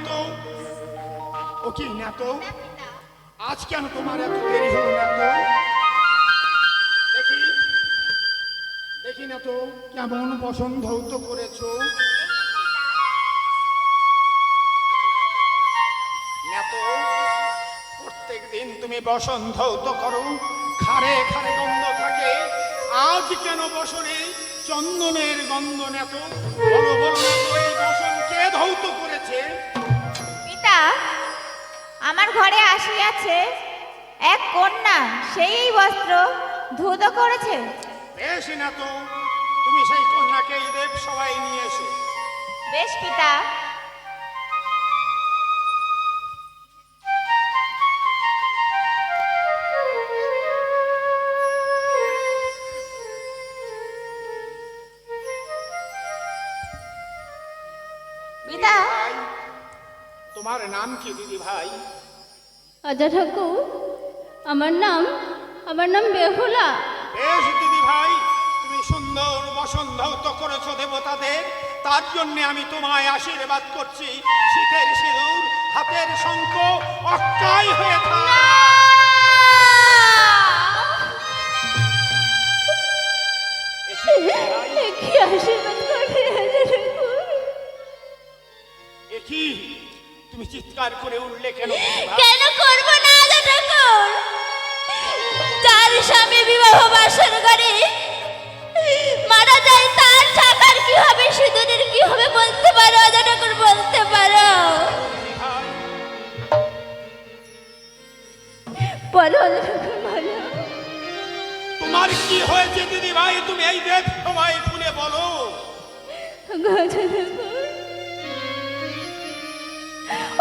তো ও কি না তো আজ কেন তোমার এত দেরি হলো না তো? দেখি দেখি না তো কেমন বসন ধৌত করেছো না তো। প্রত্যেক দিন তুমি বসন ধৌত করো, খারে খারে গন্ধ থাকে, আজ কেন বসনে চন্দনের গন্ধ না তো? বলো বলো না তো, এই বসন কে ধৌত করেছে? পিতা, আমার ঘরে আসিয়াছে এক কন্যা, সেই বস্ত্র ধুত করেছে। বেশ না তো, তুমি সেই কন্যাকে এই দেব সবাই নিয়ে এসো। বেশ পিতা। পিতা, ভাই, তোমার নাম কি দিদি ভাই? আজা ঠাকুর, আমার নাম বেহুলা। বেশ দিদি ভাই, তুমি সুন্দর বসন ধৌত করেছো দেবতাদের, তার জন্য আমি তোমায় আশীর্বাদ করছি। শীতের সিঁদুর, হাতের শঙ্খ অক্ষয় হয়ে থাক। কি আশীর্বাদ করবে আজা ঠাকুর? এ কি, তুমি চিৎকার করে উঠলে কেন? কেন করব না আজা ঠাকুর? যার স্বামী বিবাহ বাসর করে মারা যায়, তার টাকার কি হবে, সিঁদুরের কি হবে বলতে পারো আজা ঠাকুর, বলতে পারো? বলো আজা ঠাকুর, বলো। তোমার কি হয়েছে দিদি ভাই? তুমি এই দেব সবাই খুলে বলো। আজা ঠাকুর,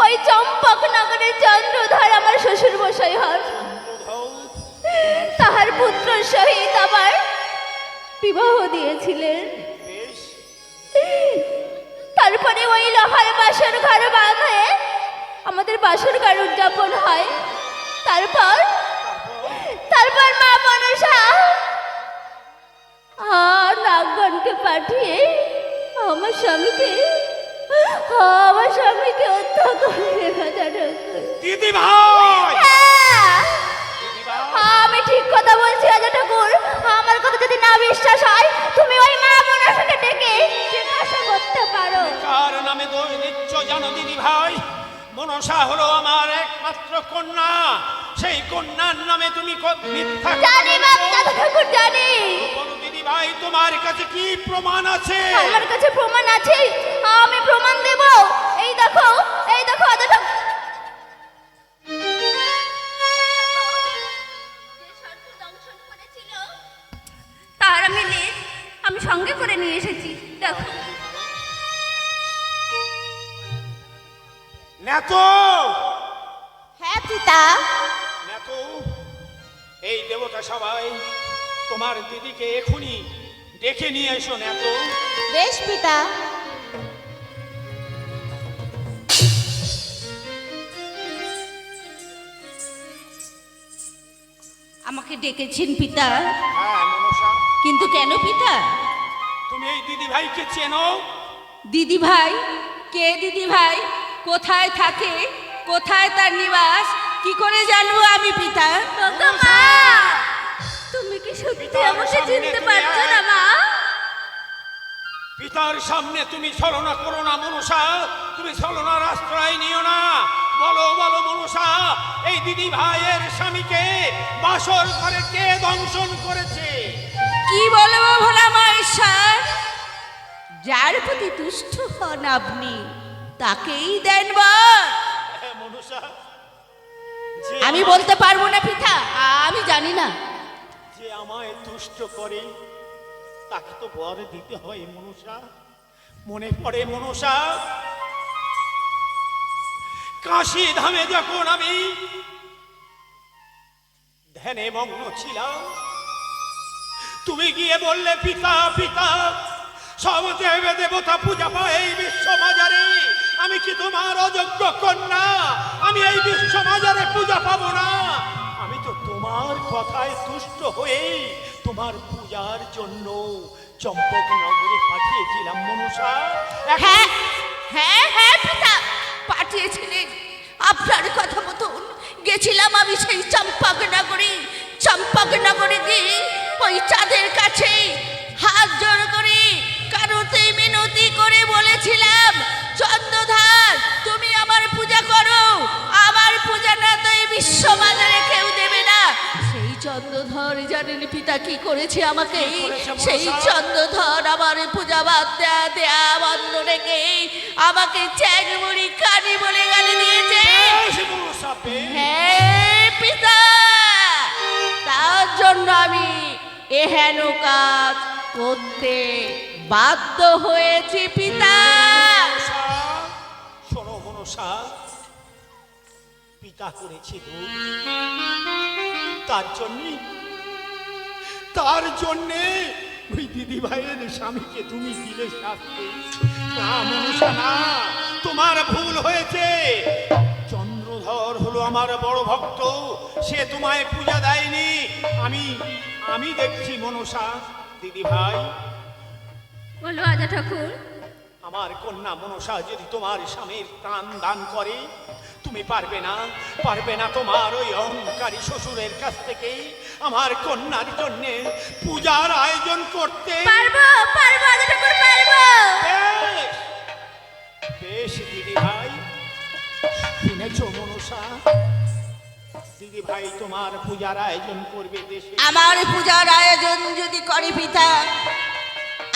ওই চম্পক নগরের চন্দ্রধর আমার শ্বশুর মশাই হন, তাহার পুত্র সহিত আমার বিবাহ দিয়েছিলেন। বেশ, তারপরে ওই লোহার বাসর ঘর বাঁধে আমাদের বাসর ঘর উদযাপন হয়। তারপর মা মনসা আর নাগগণকে পাঠিয়ে আমার স্বামীকে হত্যা করে রাজা ঠাকুর। দিদি ভাই, হ্যাঁ, দিদি ভাই, আমি ঠিক কথা বলছি রাজা ঠাকুর। আমার কথা যদি না বিশ্বাস হয়, তুমি ওই মা মনসাকে ডেকে জিজ্ঞাসা করতে পারো। কার নামে দোষ দিচ্ছ জানো দিদি ভাই? মনসা হলো আমার একমাত্র কন্যা, সেই কন্যার নামে তুমি মিথ্যা জানি রাজা ঠাকুর, জানি। বলো দিদি ভাই, তোমার কাছে কি প্রমাণ আছে? আমার কাছে প্রমাণ আছে, আমি প্রমাণ দেব। এই দেখো রাজা ঠাকুর, তার আমি সঙ্গে করে নিয়ে এসেছি, দেখো। নেতো, হ্যাঁ পিতা। নেতো, এই দেবতা সবাই তোমার দিদিকে এখনই ডেকে নিয়ে এসো নেতো। বেশ পিতা। আমাকে ডেকেছেন পিতা? হ্যাঁ মনসা, কিন্তু কেন পিতা? তুমি এই দিদি ভাইকে চেনো? দিদি ভাই? কে দিদি ভাই? কোথায় থাকে? কোথায় তার নিবাস? কি করে জানবো আমি পিতা? মা, তুমি কি সত্যি আমাকে চিনতে পারছো না মা? পিতার সামনে তুমি ছলনা করো না মনসা, তুমি ছলনার আশ্রয় নিও না। বলো বলো মনসা, এই দিদি ভাইয়ের স্বামীকে বাসর ঘরে কে দংশন করেছে? কি বলবো ভোলা মহেশ্বর? যার প্রতি তুষ্ট হন আপনি, তাকেই দেন বর। হ্যাঁ, মনসা, আমি বলতে পারবো না পিতা, আমি জানি না। যে আমায় তুষ্ট করে তাকে তো বর দিতে হয় মনসা। মনে পড়ে মনসা, কাশী ধামে যখন আমি ধ্যানে মগ্ন ছিলাম, তুমি গিয়ে বললে পিতা পিতা, সব দেবে দেবতা পূজা পায় এই বিশ্ব বাজারে, আমি কি তোমার অযোগ্য কন্যা? আমি এই বিশ্ব বাজারে পূজা পাবো না? আমি তো তোমার কথায় তুষ্ট হয়ে তোমার পূজার জন্য চম্পক নগরে পাঠিয়েছিলাম মনসা। হ্যাঁ হ্যাঁ হ্যাঁ পিতা, পাঠিয়েছিলেন আপনার কথা মতন গেছিলাম আমি সেই চম্পকনগরে গিয়ে ওই চাঁদের কাছে হাত জোড় করে কারোতে মিনতি করে বলেছিলাম, চন্দ্রধার তুমি আমার পূজা করো, আমার পূজা না তো এই বিশ্ব বাজারে কেউ দেবে না। সেই চন্দ্রধর জানেন পিতা কি করেছে আমাকে? কি করেছে মনসা? সেই চন্দ্রধর আমার পূজা বাদ দেয়া বন্ধ রেখে আমাকে চ্যাংমুড়ি কানি বলে গালি দিয়েছে। বেশ মনসা, বেশ। হ্যাঁ পিতা, তার জন্য আমি এহেন কাজ করতে বাধ্য হয়েছি পিতা। মনসা, শোনো মনসা, পিতা করেছে ভুল, তার জন্যে ওই দিদি ভাইয়ের স্বামীকে তুমি দিলে শাস্তি। না মনসা না, তোমার ভুল হয়েছে। চন্দ্রধর হলো আমার বড় ভক্ত, সে তোমায় পূজা দেয়নি। আমি দেখছি মনসা। দিদি ভাই, বলো আজা ঠাকুর। আমার কন্যা মনসা যদি তোমার স্বামীর প্রাণ দান করে, তুমি পারবে না তোমার ওই অহংকারী শ্বশুরের কাছ থেকে আমার কন্যার জন্য পূজার আয়োজন করতে। পারবো আজা ঠাকুর, পারবো। বেশ, বেশ দিদি ভাই, শুনেছো মনসা? দিদি ভাই তোমার পূজার আয়োজন করবে দেশে। আমার পূজার আয়োজন যদি করে পিতা,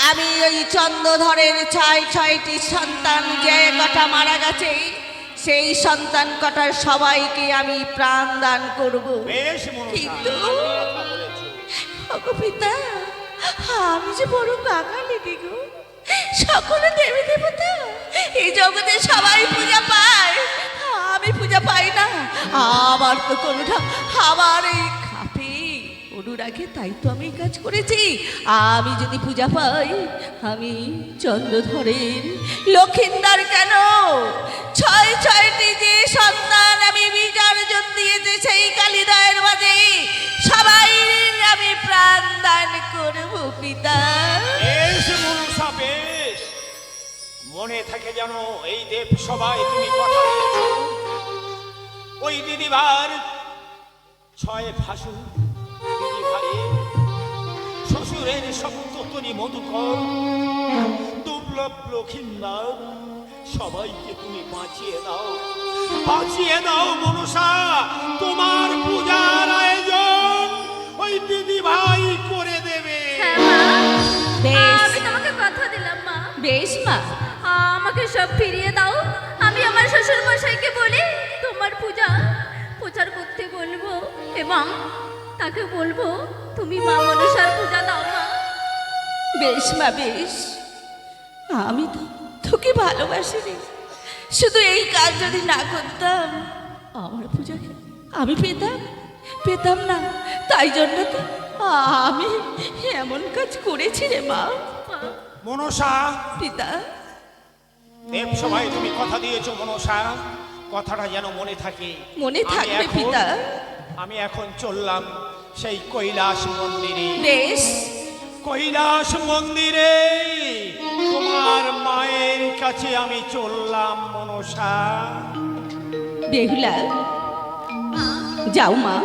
আমি ওই চন্দ্রধরের ছয়টি সন্তান যে কটা মারা গেছে, সেই সন্তান কটার সবাইকে আমি প্রাণ দান করব। বেশ মনসা, কিন্তু কথা বলেছো। ওগো পিতা, আমি যে বড় বাঙালি গো, সকলে দেবী দেবতা এই জগতে সবাই পূজা পায়, আমি পূজা পাই না। আমার তো কোনোটা আমার এই খাপে অনুরাগে, তাই তো আমি এই কাজ করেছি। আমি যদি পূজা পাই, আমি চন্দ্রধরের লক্ষিন্দার কেন ছয়টি যে সন্তান আমি বিসর্জন দিয়েছি সেই কালীদয়ের মাঝে সবাই আমি প্রাণ দান করব পিতা। বেশ মনসা, বেশ, মনে থাকে যেন এই দেব সবাই তুমি কথা দিয়েছো। ওই দিদিভার 6 ভাসুর, দিদি ভাইয়ের শ্বশুরের সপ্ততরী মধুকর, দুর্লভ লক্ষিন্দার, সবাইকে তুমি বাঁচিয়ে দাও মনসা। তোমার পূজার আয়োজন ওই দিদি ভাই করে দেবে। হ্যাঁ মা, বেশ আমি তোমাকে কথা দিলাম মা। বেশ মা, আমাকে সব ফিরিয়ে দাও। আমি আমার শ্বশুর মশাইকে বলি তোমার পূজার করতে বলবো, এবং তাকে বলবো তুমি মা মনসার পূজা দাও মা। বেশ মা, বেশ। আমি তো তোকে ভালোবাসি রে, শুধু এই কাজ যদি না করতাম আমার পূজাকে আমি পেতাম না। তাই জন্য তো আমি এমন কাজ করেছি রে মা। মনসা, পিতা, দেব সবাই তুমি কথা দিয়েছো মনসা, কথাটা যেন মনে থাকে। মনে আমি থাকবে এখন- পিতা। আমি এখন চললাম সেই কৈলাস মন্দিরে। বেশ, কৈলাস মন্দিরে তোমার মায়ের কাছে আমি চললাম মনসা। বেহুলা, যাও মা,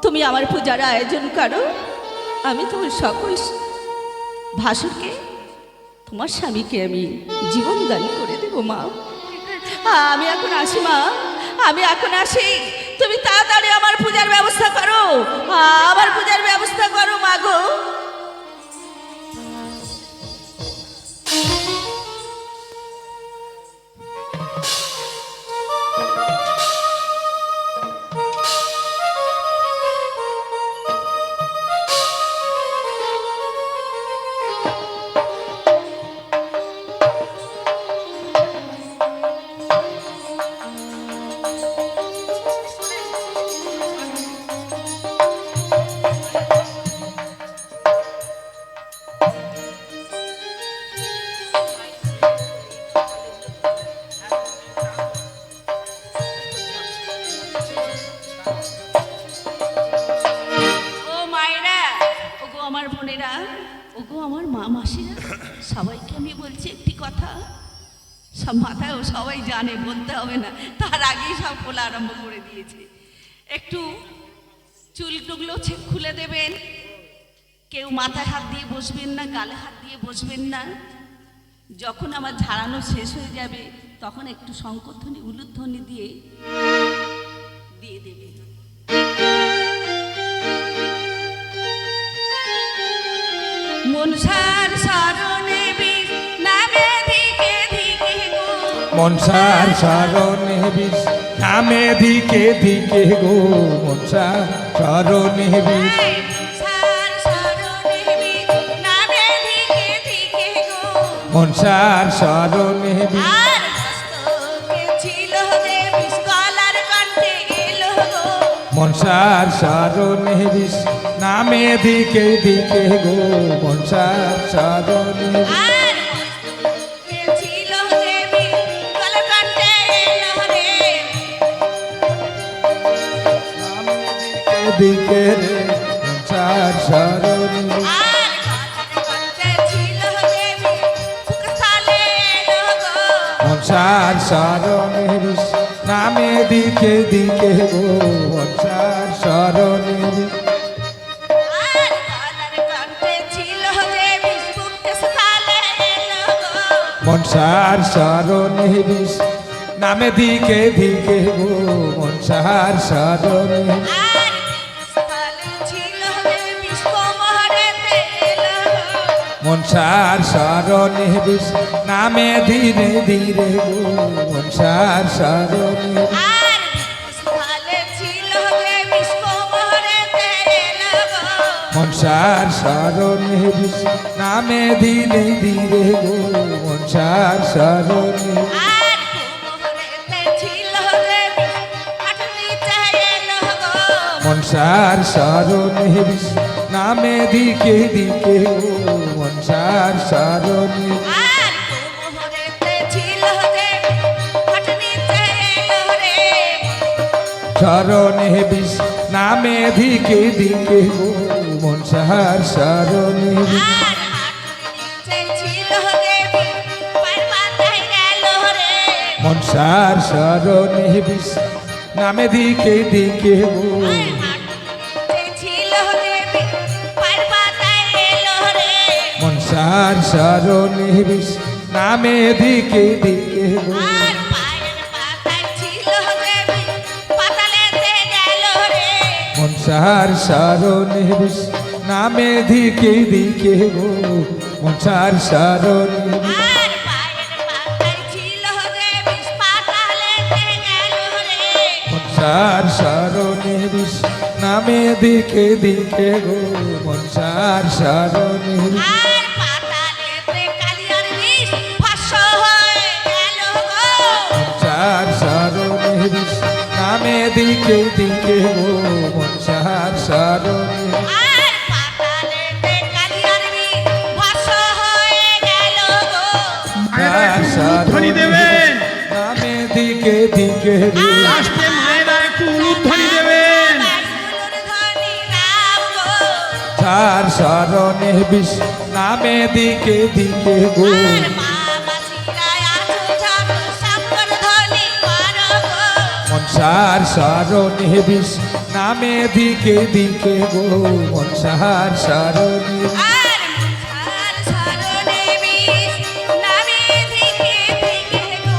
তুমি আমার পূজার আয়োজন করো। আমি তোমার সকল ভাসুরকে, তোমার স্বামীকে আমি জীবন দান করে দেব মা। আমি এখন আসি মা, আমি এখন আসি। তুমি তাড়াতাড়ি আমার পূজার ব্যবস্থা করো, আমার পূজার ব্যবস্থা করো মা গো। বোনেরা, ওগো আমার মা মাসিরা, সবাইকে আমি বলছি একটি কথা। সব মাথায় ও সবাই জানে, বলতে হবে না, তার আগেই সব খোলা আরম্ভ করে দিয়েছে। একটু চুলটুগুলো খুলে দেবেন, কেউ মাথায় হাত দিয়ে বসবেন না, গালে হাত দিয়ে বসবেন না। যখন আমার ঝাড়ানো শেষ হয়ে যাবে তখন একটু শঙ্করধ্বনি উলুধ্বনি দিয়ে দেবে। মনসার শরণে বিষ নামে দিকে দিকে গো, মনসার শরণে বিষ নামে দিকে দিকে গো, মনসার শরণে বিষ মনসার শরণে বিষ নামে দিকে দিকে গো, মনসার শরণে বিষ আর মস্তকে ছিল যে বিষ গলার কণ্ঠে এলো গো, মনসার শরণে বিষ নামে দিকে দিকে গো, মনসার শরণে বিষ আর মস্তকে ছিল যে বিষ গলার কণ্ঠে এলো রে, দিকে রে মনসার শরণে বিষ আর গলার কণ্ঠে ছিল যে বিষ ফুকসালে এলো গো, মনসার শরণে বিষ নামে দিকে দিকে গো, মনসার শরণে বিষ আর গলার কণ্ঠে ছিল যে বিষ ফুকসালে এলো গো, মনসার শরণে বিষ নামে দিকে দিকে গো, মনসার শরণে আর ফুকসালে ছিল যে বিষ কোমরেতে এলো গো, মনসার শরণে বিষ নামে ধীরে ধীরে গো, মনসার শরণে আর ফুকসালে ছিল যে বিষ কোমরেতে এলো গো, মনসার শরণে বিষ নামে ধীরে ধীরে গো, মনসার শরণে আর কোমরেতে ছিল যে বিষ হাঁটুনিতে এলো গো, মনসার শরণে বিষ নামে দিকে দিকে গো, মনসার শরণে আর কোমরেতে ছিল যে হাঁটুনিতে এলো রে, শরণে বিষ নামে দিকে দিকে গো, মনসার শরণে বিষ আর হাঁটুনিতে ছিল যে বিষ পায়ের পাতায় গেল রে, মনসার শরণে বিষ নামে দিকে দিকে গো, আর হাঁটুনিতে ছিল যে বিষ পায়ের পাতায় এলো রে, মনসার শরণে বিষ নামে দিকে দিকে গো, আর পায়ের পাতায় ছিল যে বিষ পাতালেতে গেল রে, মনসার শরণে বিষ নামে দিকে দিকে গো, মনসার শরণে বিষ আর পায়ের পাতায় ছিল যে বিষ পাতালেতে গেল রে, মনসার শরণে বিষ নামে দিকে দিকে গো, মনসার শরণে বিষ আর পাতালেতে কালিয়ার বিষ ভস্ম হয়ে গেল গো, মনসার শরণে বিষ নামে দিকে দিকে গো, মনসার শরণে বিষ আর পাতালেতে কালিয়ার বিষ ভস্ম হয়ে গেল গো, মায়েরা একটু উলুধ্বনি দেবেন, নামে দিকে দিকে গো, লাস্টে মায়েরা একটু উলুধ্বনি দেবেন। বায়ুর ধ্বনি রাম গো, তার শরণে বিষ নামে দিকে দিকে গো, আর মা মাসিরায় আছো ঝাপ সাম্বর ধ্বনি করো গো, মনসার শরণে বিষ নামে দিকে দিকে গো, মনসার শরণে আর মনসার শরণে বিষ নামে দিকে দিকে গো,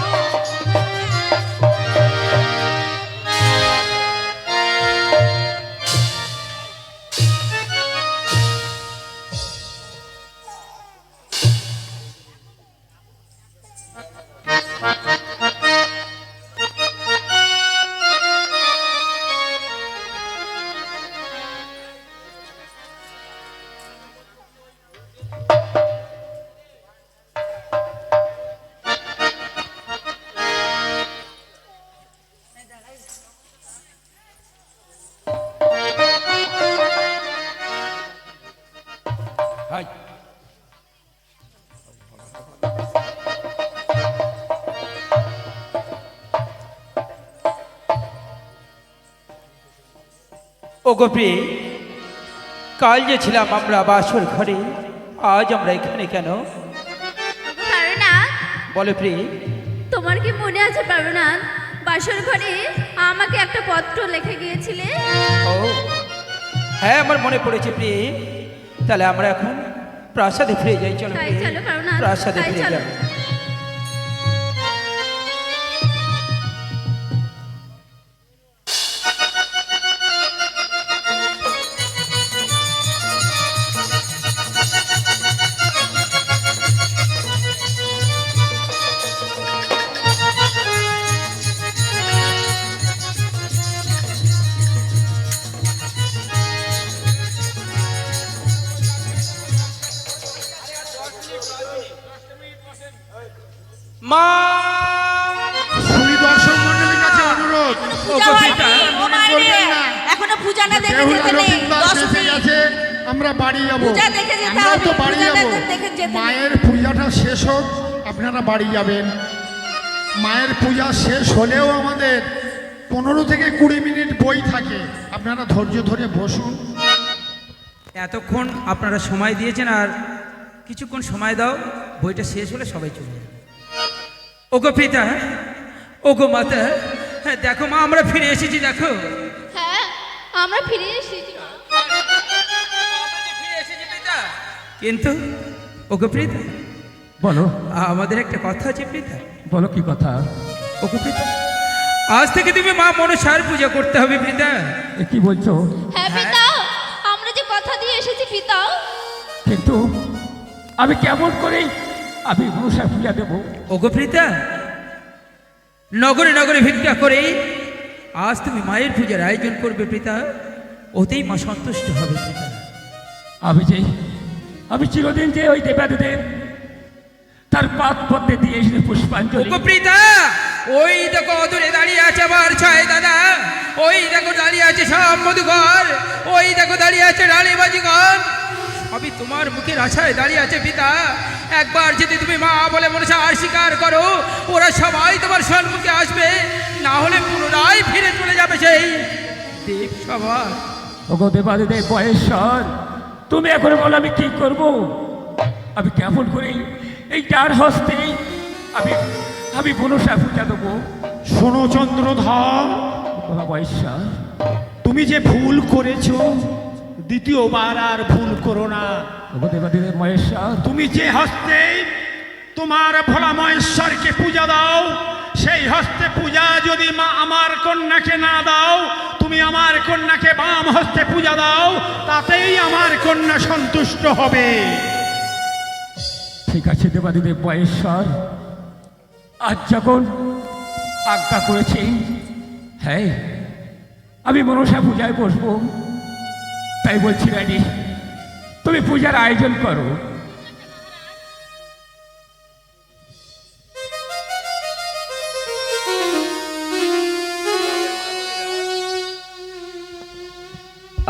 ও গোপী, কাল যে ছিলাম আমরা বাসর ঘরে, আজ আমরা এখানে কেন? তারনা বলো প্রিয়। তোমার কি মনে আছে পার্বনাথ, বাসর ঘরে আমাকে একটা পত্র লিখে গিয়েছিলে? ও হ্যাঁ, আমার মনে পড়েছে প্রিয়ে। তাহলে আমরা এখন প্রাসাদে ফিরে যাই। চলো তাই প্রিয়ে, চলো পার্বনাথ, প্রাসাদে তাই ফিরে চলো। যাই। মা সুই দর্শক মন্ডলীর কাছে অনুরোধ, পূজা পিতা, হয়নি, ও মায়েরে। করবেন না। এখনো পূজা না দেখে বেহুলা যেতে নেই। রবীন্দ্রনাথ এসে দশমী গেছে, আমরা বাড়ি যাব। পূজা দেখে যেতে আমরাও হবে, তো বাড়ি পূজা যাব। দেখে যেতে নেই। মায়ের পূজাটা শেষ হোক, আপনারা বাড়ি যাবেন। মায়ের পূজা শেষ হলেও আমাদের 15 থেকে 20 মিনিট বই থাকে, আপনারা ধৈর্য ধরে বসুন। এতক্ষণ আপনারা সময় দিয়েছেন, আর কিছুক্ষণ সময় দাও, বইটা শেষ হলে সবাই চলে যাবে। ওগো পিতা, ওগো মাতা, হ্যাঁ দেখো মা, আমরা ফিরে এসেছি। দেখো হ্যাঁ, আমরা ফিরে এসেছি। কিন্তু ওগো প্রীতা, বলো আমাদের একটা কথা আছে প্রীতা। বলো কি কথা? ওগো প্রীতা, আজ থেকে তুমি মা মনসার পূজা করতে হবে প্রীতা। এ কি বলছো? হ্যাঁ পিতা, আমরা যে কথা দিয়ে এসেছি পিতা। কিন্তু আমি কেমন করে আমি মনসার পূজা দেবো? ওগো প্রীতা, নগরে নগরে ভিক্ষা করে আজ তুমি মায়ের পূজার আয়োজন করবে প্রীতা, ওতেই মা সন্তুষ্ট হবে প্রীতা। আমি চিরদিন যে ওই দেবাদেব তার পাত পদ্মে দিয়ে এসে পুষ্পাঞ্জলি। ওগো প্রীতা, ওই দেখো অদূরে দাঁড়িয়ে আছে আমার ছয় দাদা, ওই দেখো দাঁড়িয়ে আছে সব মধুঘর, ওই দেখো দাঁড়িয়ে আছে রানী বাজিঘর, সবই তোমার মুখের আশায় দাঁড়িয়ে আছে পিতা। একবার যদি তুমি মা বলে মনসা আর স্বীকার করো, ওরা সবাই তোমার সম্মুখে আসবে, না হলে পুনরায় ফিরে চলে যাবে সেই দেব সভা। ওগো দেবাদেব বয়েশ্বর, তুমি এখন বলো আমি কি করব? আমি কেমন করে এই যার হস্তে আমি মনসা পূজা দেবো? শোনো চন্দ্রধর, ওগো বয়েশ্বর, তুমি যে ভুল করেছো দ্বিতীয়বার আর ভুল করো না। ওগো দেবাদেব মহেশ্বর, তুমি যে হস্তে তোমার ভোলা মহেশ্বরকে পূজা দাও, সেই হস্তে পূজা যদি মা আমার কন্যাকে না দাও, তুমি আমার কন্যাকে বাম হস্তে পূজা দাও, তাতেই আমার কন্যা সন্তুষ্ট হবে। ঠিক আছে দেবাদেব বয়েশ্বর, আজ যখন আজ্ঞা করেছি, হ্যাঁ আমি মনসা পূজায় বসবো, তাই বলছি রানী তুমি পূজার আয়োজন করো।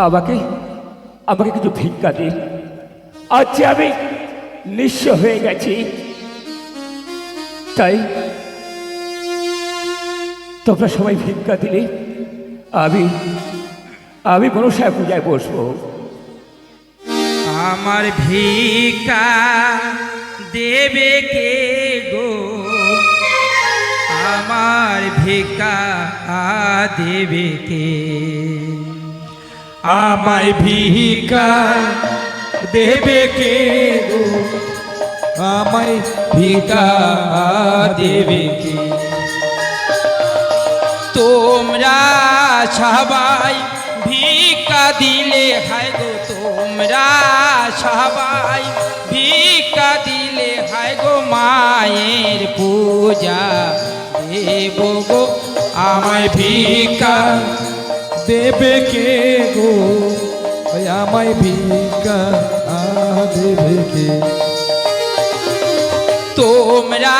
আমাকে কিছু ভিক্ষা দিন, আজ যে আমি নিঃস্ব হয়ে গেছি, তাই তোমরা সবাই ভিক্ষা দিলে আমি মনসা পূজায় বসবো। আমার ভিক্ষা দেবে কে গো, আমার ভিক্ষা দেবে কে, আমায় ভিক্ষা দেবে কে গো, আমায় ভিক্ষা দেবে কে। তোমরা সবাই ভিক্ষা দিলে, হায় গো তোমরা সবাই ভিক্ষা দিলে, হায় গো মায়ের পূজা দেব গো, আমায় ভিক্ষা দেবে কে গো, আমায় ভিক্ষা দেবে কে। তোমরা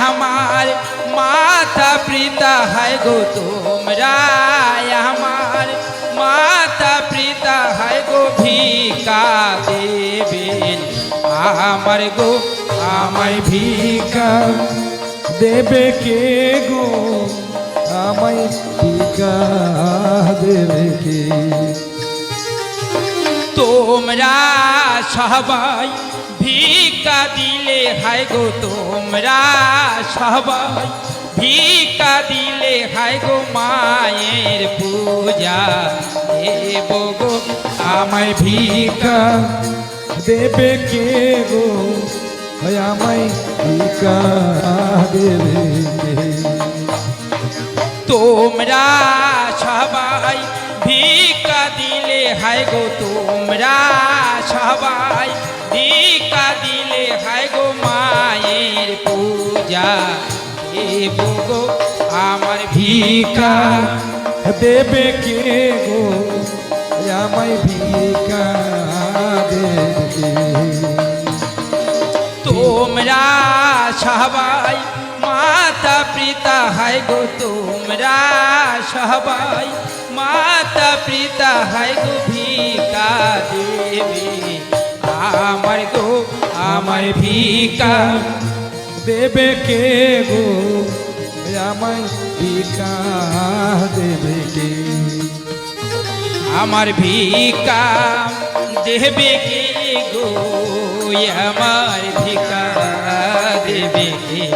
আমার মাতা পিতা, হায় গো তোমরা আমার মাতা পিতা, হায় গো ভিক্ষা দেবেন আমার গো, আমায় ভিক্ষা দেবে কে গো, আমায় ভিক্ষা দেবে কে। তোমরা সবাই ভিক্ষা দিলে হায় গো তোমরা সবাই, ভিক্ষা দিলে হায় গো মায়ের পূজা দেব গো আমায় ভিক্ষা দেবে কে গো আমায় ভিক্ষা দেবে কে? তোমরা সবাই ভিক্ষা দিলে হায় গো তোমরা সবাই ভিক্ষা দিলে হায় গো মায়ের পূজা দেব গো আমার ভিক্ষা দেবে কে গো আমায় ভিক্ষা দেবে কে? তোমরা সবাই মাতা পিতা হায় গো তোমরা সবাই মাতা পিতা হায় গো ভিক্ষা দেবে আমার গো আমার ভিক্ষা দেবে কে গো আমায় ভিক্ষা দেবে কে? আমার ভিক্ষা দেবে কে গো আমার ভিক্ষা দেবে কে?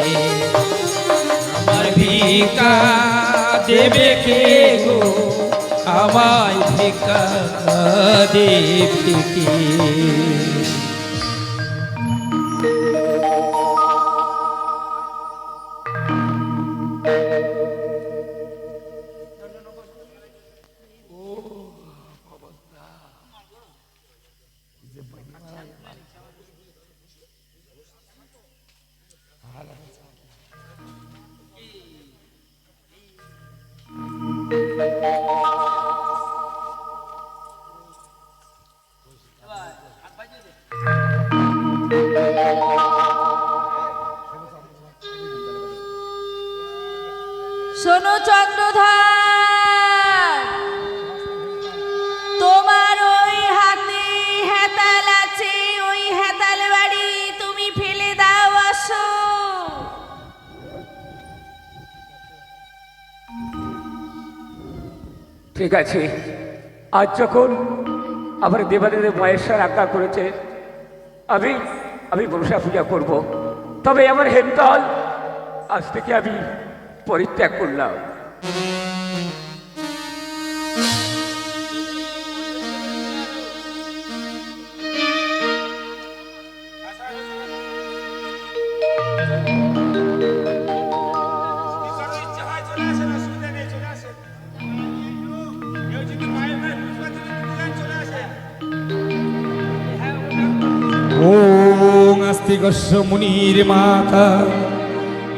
আমার ভিক্ষা দেবে কে গো আমায় ভিক্ষা দেবে কে? শোনো চন্দ্রধর, তোমার ওই হাতে হেতাল আছে, ওই হেতাল বাড়ি তুমি ফেলে দাও আসো। ঠিক আছে, আজ যখন আমার দেবাদেব মহেশ্বর আজ্ঞা করেছে আমি আমি মনসা পূজা করব, তবে আমার হেমতাল আজ থেকে আমি পরিত্যাগ করলাম। ওং আস্তিকস্য মুনির মাতা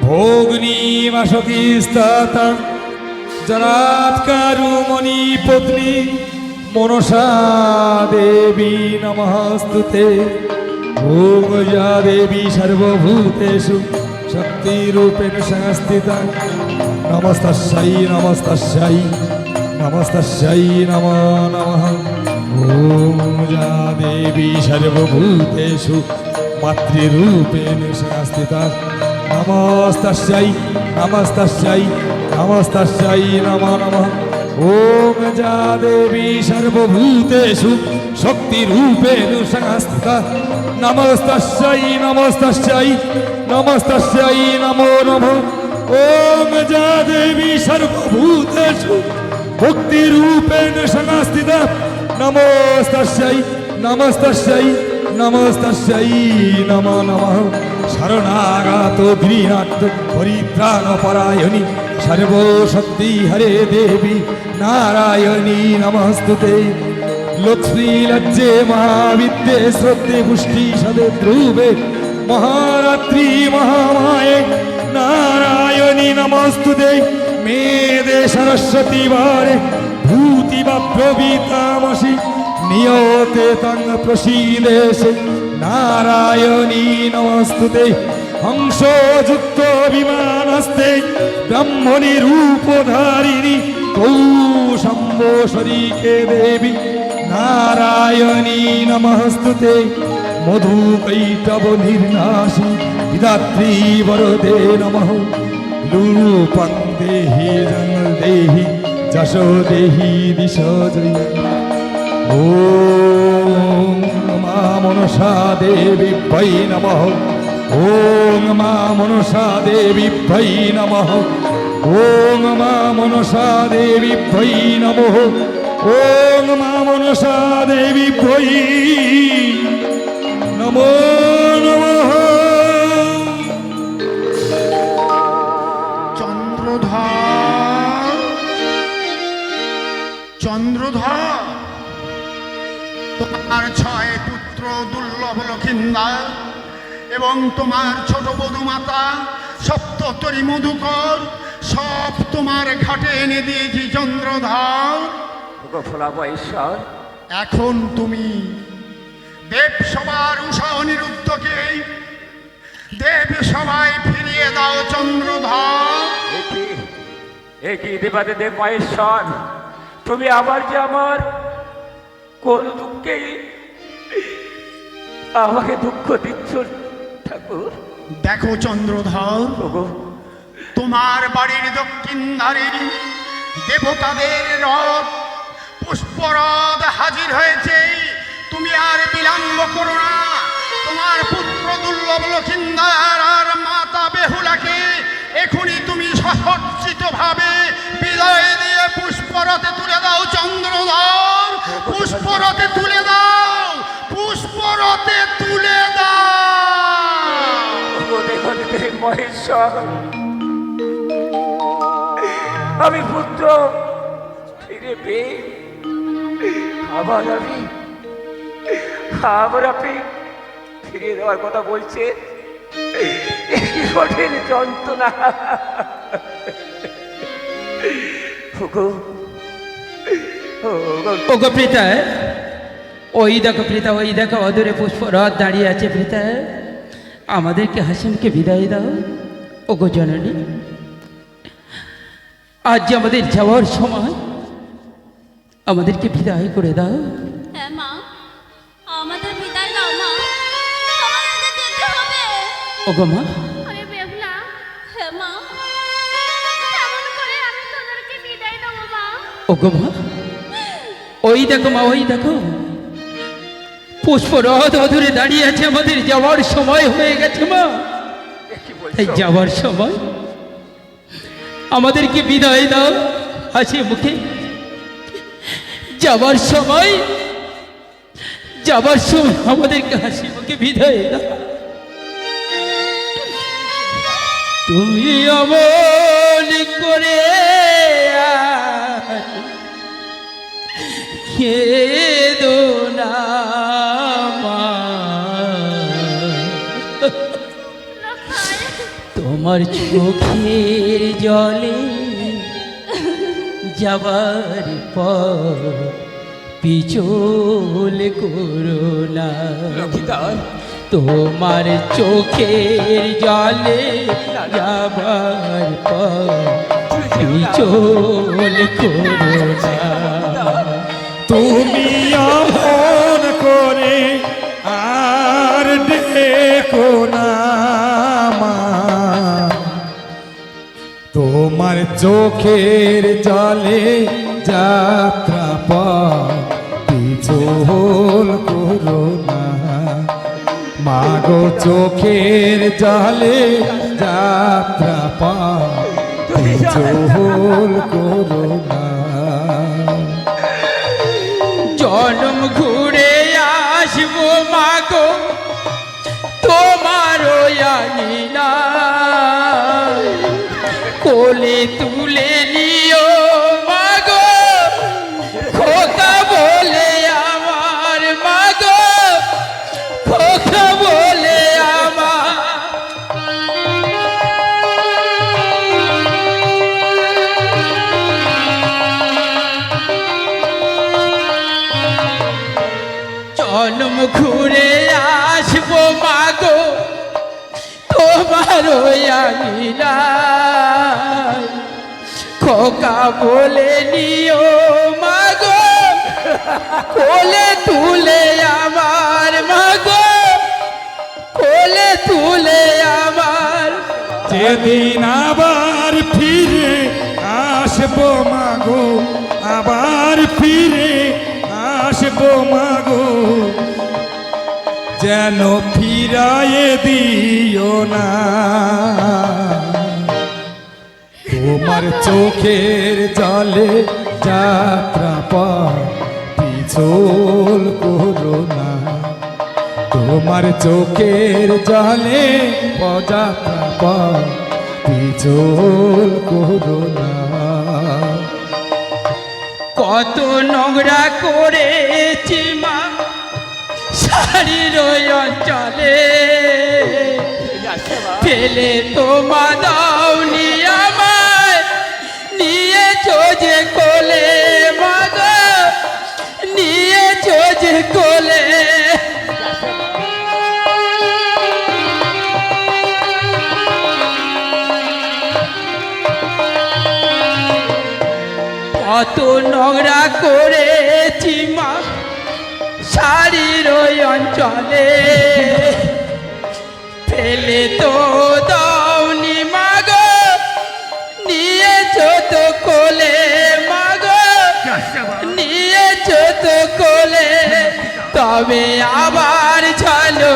ভোগনি বাসকিস্তাতা জরাৎকারু মণি পত্নী মনসা দেবী নমস্তুতে। ওং যা দেবী সর্বভূতেষু শক্তিরূপেণ সংস্থিতা নমস্তস্যৈ নমস্তস্যৈ নমস্তস্যৈ নমো নমঃ। ওম যা দেবী সর্বভূতেষু মাতৃরূপেণ সংস্থিতা নমস্তস্যৈ নমস্তস্যৈ নমস্তস্যৈ নমো নমঃ। ওম যা দেবী সর্বভূতেষু শক্তিরূপেণ সংস্থিতা নমস্তস্যৈ নমস্তস্যৈ নমস্তস্যৈ নমো নমঃ। ওম যা দেবী সর্বভূতেষু ভক্তিরূপেণ সংস্থিতা নমস্তস্যৈ নমস্তস্যৈ নমস্তস্যৈ নমো নমঃ। শরণাগত গৃহার্থ পরিত্রাণ পরায়ণী সর্বশক্তি হরে দেবী নারায়ণী নমস্তুতে। লক্ষ্মী লজ্জে মহাবিদ্যে শ্রদ্ধে পুষ্টি সদে ধ্রুবে মহারাত্রি মহামায়ে নারায়ণী নমস্তুতে। মেদে সরস্বতী বারে ভূতি বা প্রবীতামসি নিয়তে তং প্রসীদেশে নারায়ণী নমস্তুতে। হংসযুক্ত বিমানস্তে ব্রহ্মণী রূপধারিণী কৌশম্বশরীকে দেবী নারায়ণী নমস্তুতে। মধুকৈটব নির্নাশী বিধাত্রী বরদে নমঃ। লূপং দেহি জং দেহি যশো দেহি দিশো জয়ী। ওম মা মনসা মনসা দেবী ভৈ নমঃ ওং মা মনসা দেবী ভৈ নমঃ ওং মা মনসা দেবী ভৈ নমঃ ওং মা মনসা দেবী ভৈ নমো নমঃ। চন্দ্রধর, চন্দ্রধর, তোমার 6 পুত্র দুর্লভ লক্ষিন্দর এবং তোমার ছোট বধূমাতা সপ্ততরী মধুকর সব তোমার ঘাটে এনে দিয়েছি চন্দ্রধর। ওগো ভোলা মহেশ্বর, এখন তুমি দেবসভার উষা অনিরুদ্ধকে দেবসভায় ফিরিয়ে দাও চন্দ্রধর। একই দেবাদেব মহেশ্বর, তুমি আবার যে আমার কোন দুঃখে আমাকে দুঃখ দিচ্ছ ঠাকুর? দেখো চন্দ্রধর, ওগো তোমার বাড়ির দক্ষিণ ধারে দেবতাদের রথ পুষ্পরথ হাজির হয়েছে। তুমি আর বিলম্ব করো না, তোমার পুত্র দুর্লভ লক্ষিন্দর আর মাতা বেহুলাকে এখনই তুমি সহর্ষিত ভাবে বিদায় দিয়ে পুষ্পরথে তুলে দাও চন্দ্রধর। পুষ্পরথে তুলে দাও, পুষ্পরথে তুলে দাও। ওগো দেখো দেব মহেশ্বর, আমি পুত্র ফিরে পেয়ে আবার আপনি ফিরিয়ে দেওয়ার কথা বলছে। কি কঠিন যন্ত্রণা। ওগো ওগো প্রীতা, ওই দেখো প্রীতা, ওই দেখো অদূরে পুষ্পরথ দাঁড়িয়ে আছে। প্রীতা, আমাদেরকে হাসিমকে বিদায় দাও। ওগো জননী, আজ যে আমাদের যাওয়ার সময়, আমাদেরকে বিদায় করে দাও। হ্যাঁ মা, আমাদের বিদায় দাও মা, আমাদের যেতে হবে। ওগো মা, আরে বেহুলা, হ্যাঁ মা, কেমন করে আমি তোদেরকে বিদায় দেবো মা? ওগো মা, ওই দেখো মা, ওই দেখো পুষ্পরথ অধুরে দাঁড়িয়ে আছে। আমাদের যাওয়ার সময় হয়ে গেছে মা। কি বলছো? এই যাওয়ার সময় আমাদেরকে বিদায় দাও হাসি মুখে। যাওয়ার সময় আমাদেরকে হাসি মুখে বিদায় দাও। তুমি অমন করে খেদো না মা, তোমার চোখের জলে যাবার পর পিছল করো না। লক্ষিদার, তোমার চোখের জলে যাবার পর পিছল করো না। তুমি আমন করে আর ডেকো না মা, তোমার চোখের জলে যাত্রা পথ পিছল করো না। মাগো চোখের জলে যাত্রা পথ পিছল করো না। জনম ঘুরে আসবো মাগো তোমার আঙিনা, কোলে তুলে নিও মাগো খোকা বলে আমার, মাগো খোকা বলে আমার। জনম ঘুরে আসবো মাগো তোমার আঙিনা, খোকা বলে নিও মাগো কোলে তুলে আমার, মাগো কোলে তুলে আমার। যেদিন আবার ফিরে আসবো মাগো, আবার ফিরে আসবো মাগো, যেন ফিরায়ে দিও না। তোমার চোখের জলে যাত্রা পথ পিছল করো না। তোমার চোখের জলে যাত্রা পথ পিছল করো না। কত নোংরা করেছি মা শাড়ির ওই অঞ্চলে, ফেলে তোমা দাওনি আমায়, নিয়েছো যে কোলে মাগো, নিয়েছো যে কোলে। কত নোংরা করেছি মা শাড়ির ওই অঞ্চলে, ফেলে তো দাওনি মাগো, নিয়েছো তো কোলে মাগো, নিয়েছো তো কোলে। তবে আবার চলো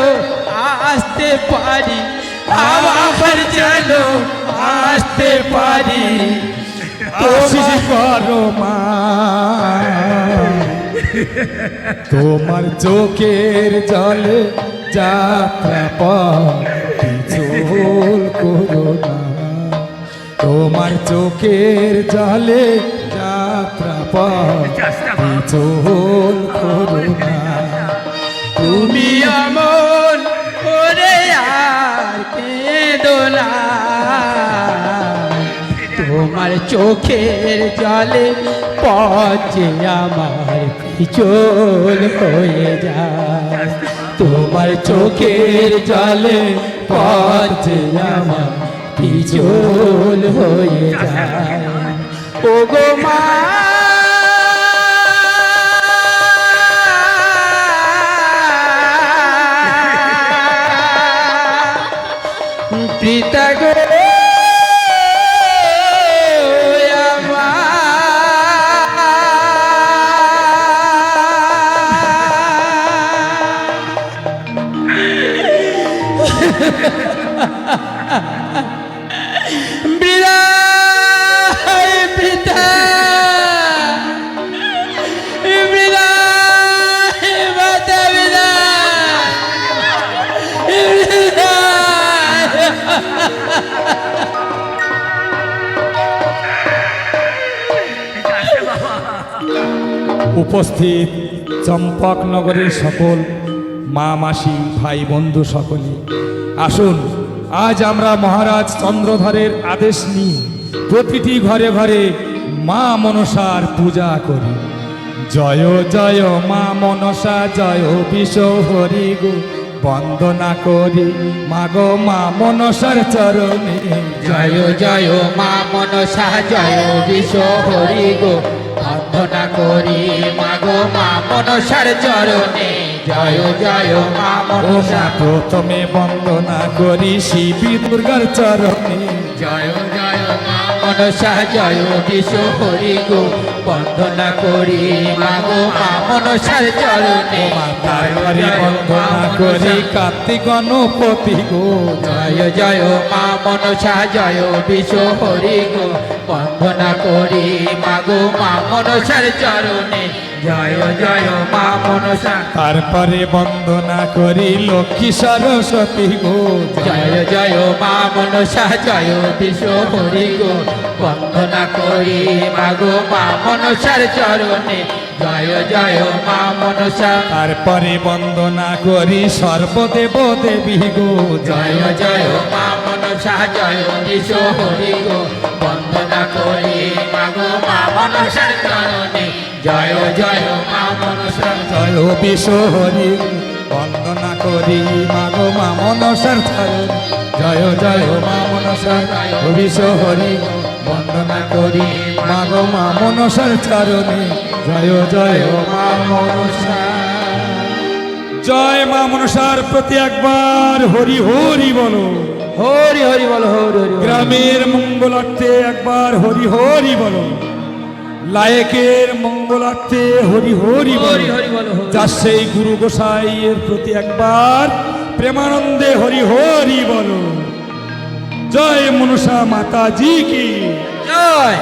আসতে পারি, আবার চলো আসতে পারি। আশিস করো মা, তোমার চোখের জলে যাত্রা পথ পিছল করো না। তোমার চোখের জলে যাত্রা পথ পিছল করো না। তুমি আমন করে আর কেঁদো না, তোমার চোখের জলে পচে আমার পিছল হয়ে যায়। তোমার চোখের জলে পচে আমার পিছল হয়ে যায়। ও গো মা পিতা গো বিদায় পিতা, বিদায় মাতা, উপস্থিত চম্পকনগরের সকল মা মাসি ভাই বন্ধু সকলে আসুন, আজ আমরা মহারাজ চন্দ্রধরের আদেশ নিয়ে প্রতিটি ঘরে ঘরে মা মনসার পূজা করি। জয় জয় মা মনসা জয় বিষ্ণু হরি গো, বন্দনা করি মাগো মা মনসার চরণে। জয় জয় মা মনসা জয় বিষ্ণু হরি গো, বন্দনা করি মাগো মা মনসার চরণে। জয় জয় মা মনসা, প্রথমে বন্দনা করি শিবী দুর্গার চরণে। জয় জয় মা মনসা জয় বিষ্ণু হরি গো, বন্দনা করি মাগো মা মনসার চরণে। তারপরে বন্দনা করি কার্তিক গণপতি গো। জয় জয় মা মনসা জয় বিষ্ণু হরি গো, বন্দনা করি মাগো মা মনসার চরণে। জয় জয় মা মনসা, তারপরে বন্দনা করি লক্ষ্মী সরস্বতী গো। জয় জয় মা মনসা জয় বিষ্ণু হরি গো, বন্দনা করি মাগো মা মনসার চরণে। জয় জয় মা মনসা, তারপরে বন্দনা করি সর্বদেব দেবী গো। জয় জয় মা মনসা জয় বিষ্ণু হরি গো, বন্দনা করি মাগো মা মনসার চরণে। জয় জয় মা মনসা, জয় বিষ্ণু হরি বন্দনা করি মাগো মা মনসার চরণে। জয় জয় মা মনসা বিষ্ণু হরি বন্দনা করি মাগো মা মনসার চরণে। জয় জয় মা মনসা। জয় মা মনসার প্রতি একবার হরি হরি বলো। হরি হরি বলো, হরি হরি বলো। গ্রামের মঙ্গলার্থে একবার হরি হরি বলো। লায়কের মঙ্গলার্থে হরি হরি বলো। হরি হরি বলো, হরি যার সেই গুরু গোসাইয়ের প্রতি একবার প্রেমানন্দে হরি হরি বলো। জয় মনসা মাতা জি কি জয়।